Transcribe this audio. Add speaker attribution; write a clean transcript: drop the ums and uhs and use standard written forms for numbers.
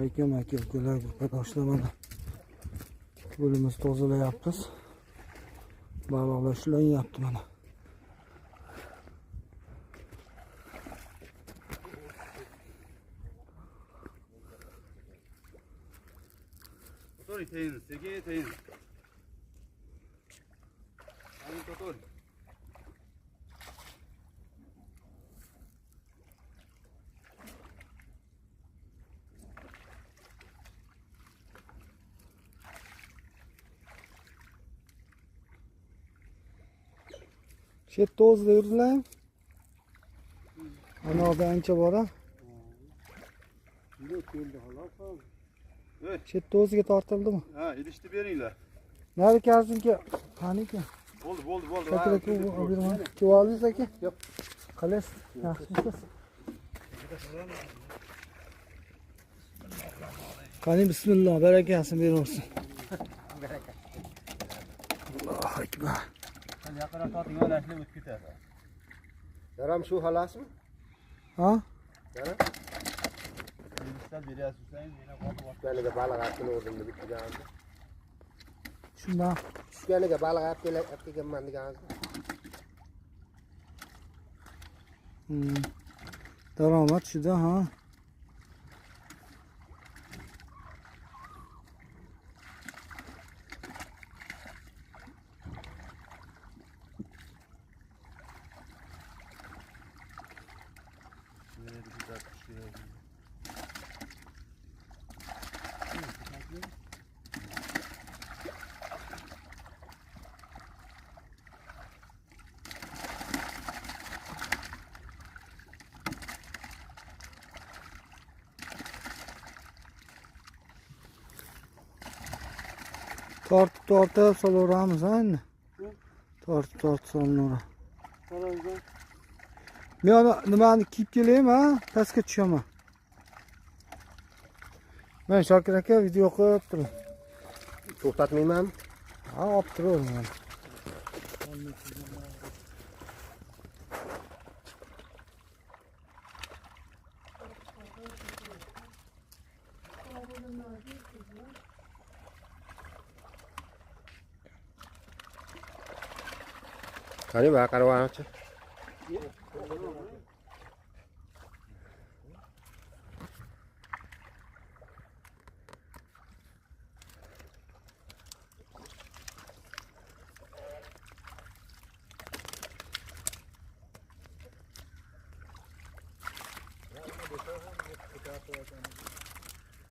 Speaker 1: Aka ukalar, gruppadoshlar, mana ko'limizni tozalayapmiz. Baliqlar ushlanyapti mana.
Speaker 2: To'g'ri, tayin, Sergey, tayin. Ani to'g'ri.
Speaker 1: Chetda o'zida yurdilar. Ana yoqda ancha bor-a. Chetda o'ziga tortildimi?
Speaker 2: Ha, idishni beringlar.
Speaker 1: Narikasinki qaniki?
Speaker 2: Bo'ldi.
Speaker 1: Aka, oberaman. Keldingiz aka? Yo'q. Qalaysiz? Yaxshimisiz? Qani bismillah, barakasini bersin.
Speaker 2: Baraka.
Speaker 1: Allohu akbar.
Speaker 2: Hadi yaqinroq torting, o'ylashni o'tib ketadi.
Speaker 3: Yaram shu xolasmi?
Speaker 1: Ha?
Speaker 3: Yana?
Speaker 2: Idishlar beryapsiz-sangiz, yana qotib
Speaker 3: Tushganiga baliq olib kelgandim bitgandi.
Speaker 1: Shundan.
Speaker 3: Tushganiga baliq olib kelganman degansiz.
Speaker 1: Daromad shuda, ha. Tortib solaveramiz endi. Tortib solaveramiz. Men nimani kiyib kelaymi, ha? Pastga tushaman. Men Shokir aka video qo'yib turing.
Speaker 3: To'xtatmayman.
Speaker 1: Ha, olib turaveraman.
Speaker 3: Qani baqarib olchi.